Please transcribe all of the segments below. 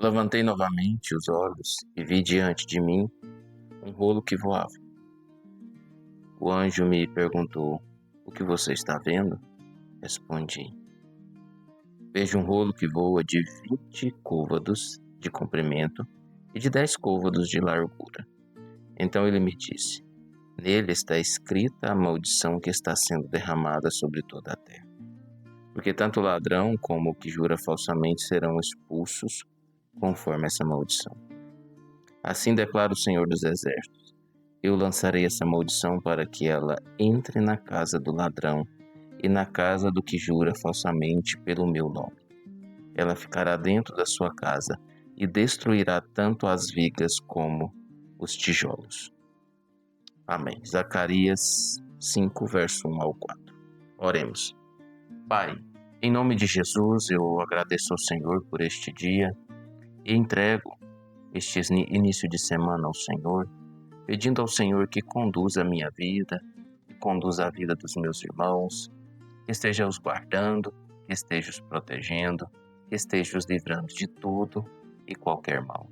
Levantei novamente os olhos e vi diante de mim um rolo que voava. O anjo me perguntou: "O que você está vendo?" Respondi: "Vejo um rolo que voa de 20 côvados de comprimento e de 10 côvados de largura." Então ele me disse: "Nele está escrita a maldição que está sendo derramada sobre toda a terra. Porque tanto o ladrão como o que jura falsamente serão expulsos conforme essa maldição. Assim declara o Senhor dos Exércitos: eu lançarei essa maldição para que ela entre na casa do ladrão e na casa do que jura falsamente pelo meu nome. Ela ficará dentro da sua casa e destruirá tanto as vigas como os tijolos." Amém. Zacarias 5, verso 1 ao 4. Oremos. Pai, em nome de Jesus, eu agradeço ao Senhor por este dia e entrego este início de semana ao Senhor, pedindo ao Senhor que conduza a minha vida, que conduza a vida dos meus irmãos, que esteja os guardando, que esteja os protegendo, que esteja os livrando de tudo e qualquer mal.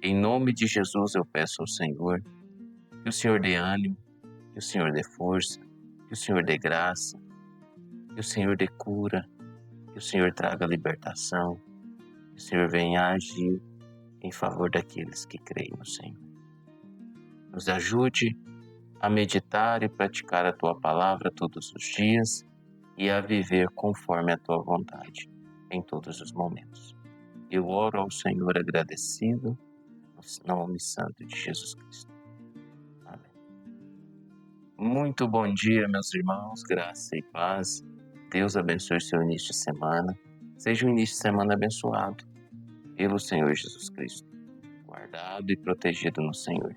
Em nome de Jesus eu peço ao Senhor que o Senhor dê ânimo, que o Senhor dê força, que o Senhor dê graça, que o Senhor dê cura, que o Senhor traga libertação, que o Senhor venha agir em favor daqueles que creem no Senhor. Nos ajude a meditar e praticar a Tua palavra todos os dias e a viver conforme a Tua vontade em todos os momentos. Eu oro ao Senhor agradecido no nome santo de Jesus Cristo. Amém. Muito bom dia, meus irmãos, graça e paz. Deus abençoe seu início de semana. Seja um início de semana abençoado pelo Senhor Jesus Cristo, guardado e protegido no Senhor.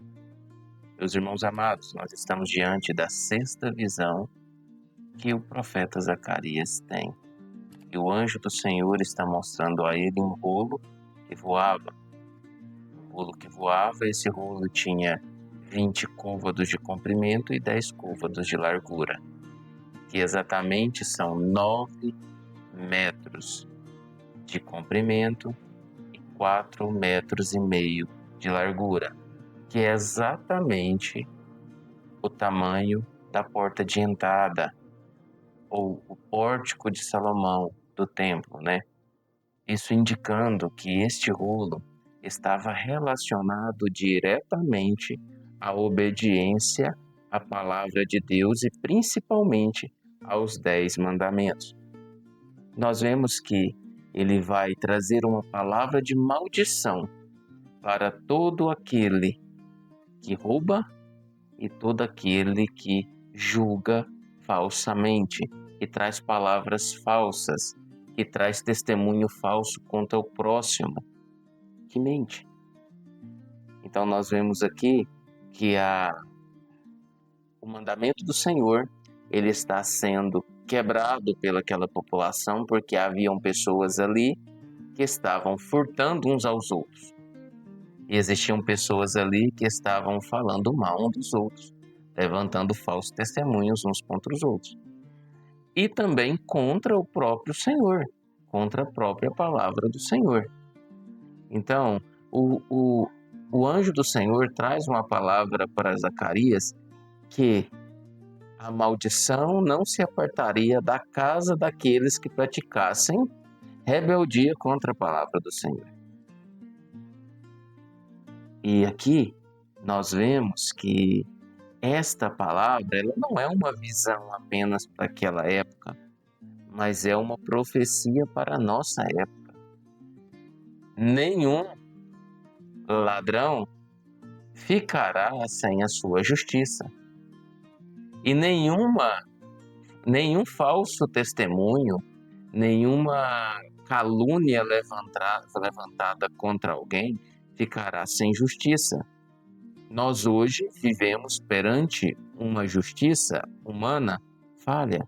Meus irmãos amados, nós estamos diante da sexta visão que o profeta Zacarias tem. E o anjo do Senhor está mostrando a ele um rolo que voava. Um rolo que voava, esse rolo tinha 20 côvados de comprimento e 10 côvados de largura, que exatamente são 9 metros de comprimento e 4,5 metros de largura, que é exatamente o tamanho da porta de entrada, ou o pórtico de Salomão do templo, né? Isso indicando que este rolo estava relacionado diretamente à obediência à palavra de Deus e principalmente aos 10 mandamentos. Nós vemos que ele vai trazer uma palavra de maldição para todo aquele que rouba e todo aquele que julga falsamente, que traz palavras falsas, que traz testemunho falso contra o próximo, que mente. Então nós vemos aqui que o mandamento do Senhor, ele está sendo quebrado pelaquela população, porque haviam pessoas ali que estavam furtando uns aos outros. E existiam pessoas ali que estavam falando mal uns dos outros, levantando falsos testemunhos uns contra os outros. E também contra o próprio Senhor, contra a própria palavra do Senhor. Então, o anjo do Senhor traz uma palavra para Zacarias que a maldição não se apartaria da casa daqueles que praticassem rebeldia contra a palavra do Senhor. E aqui nós vemos que esta palavra ela não é uma visão apenas para aquela época, mas é uma profecia para a nossa época. Nenhum ladrão ficará sem a sua justiça. E nenhum falso testemunho, nenhuma calúnia levantada contra alguém ficará sem justiça. Nós hoje vivemos perante uma justiça humana falha.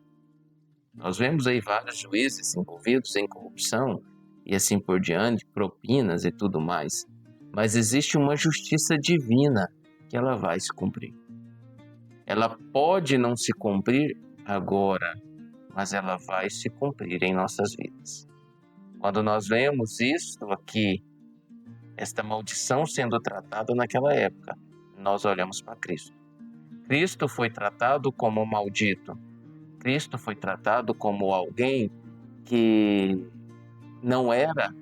Nós vemos aí vários juízes envolvidos em corrupção e assim por diante, propinas e tudo mais. Mas existe uma justiça divina que ela vai se cumprir. Ela pode não se cumprir agora, mas ela vai se cumprir em nossas vidas. Quando nós vemos isso aqui esta maldição sendo tratada naquela época, nós olhamos para Cristo. Cristo foi tratado como maldito. Cristo foi tratado como alguém que não era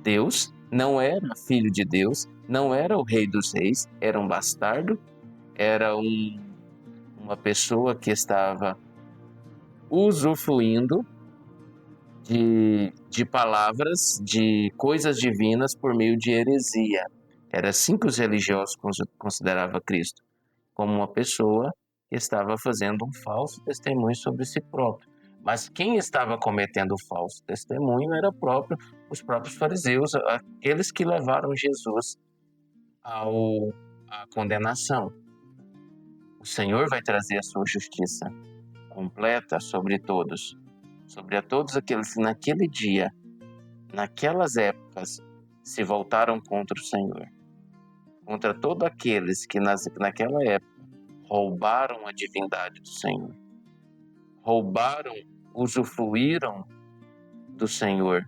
Deus, não era filho de Deus, não era o rei dos reis, era um bastardo, era uma pessoa que estava usufruindo de palavras, de coisas divinas por meio de heresia. Era assim que os religiosos consideravam Cristo, como uma pessoa que estava fazendo um falso testemunho sobre si próprio. Mas quem estava cometendo o falso testemunho era os próprios fariseus, aqueles que levaram Jesus à condenação. O Senhor vai trazer a sua justiça completa sobre todos, sobre a todos aqueles que naquele dia, naquelas épocas, se voltaram contra o Senhor, contra todos aqueles que naquela época roubaram a divindade do Senhor, roubaram, usufruíram do Senhor,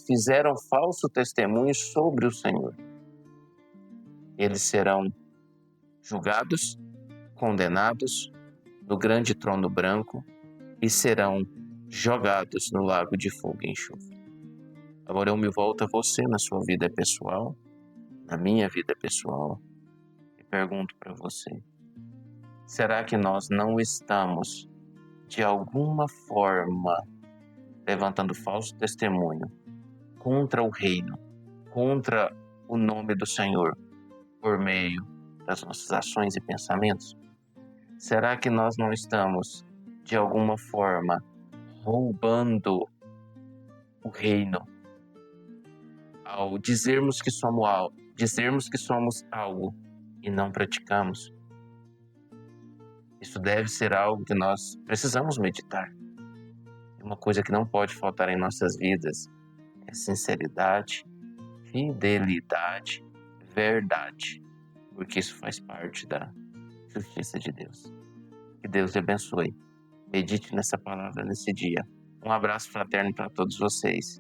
fizeram falso testemunho sobre o Senhor. Eles serão julgados, condenados no grande trono branco e serão jogados no lago de fogo e enxofre. Agora eu me volto a você na sua vida pessoal, na minha vida pessoal, e pergunto para você: será que nós não estamos, de alguma forma, levantando falso testemunho contra o reino, contra o nome do Senhor, por meio das nossas ações e pensamentos? Será que nós não estamos, de alguma forma, roubando o reino ao dizermos que somos algo e não praticamos? Isso deve ser algo que nós precisamos meditar. Uma coisa que não pode faltar em nossas vidas é sinceridade, fidelidade, verdade, porque isso faz parte da justiça de Deus. Que Deus te abençoe. Medite nessa palavra nesse dia. Um abraço fraterno para todos vocês.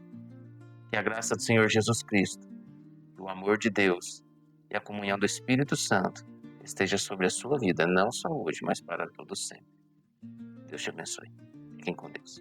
Que a graça do Senhor Jesus Cristo, o amor de Deus e a comunhão do Espírito Santo esteja sobre a sua vida, não só hoje, mas para todo sempre. Deus te abençoe. Fiquem com Deus.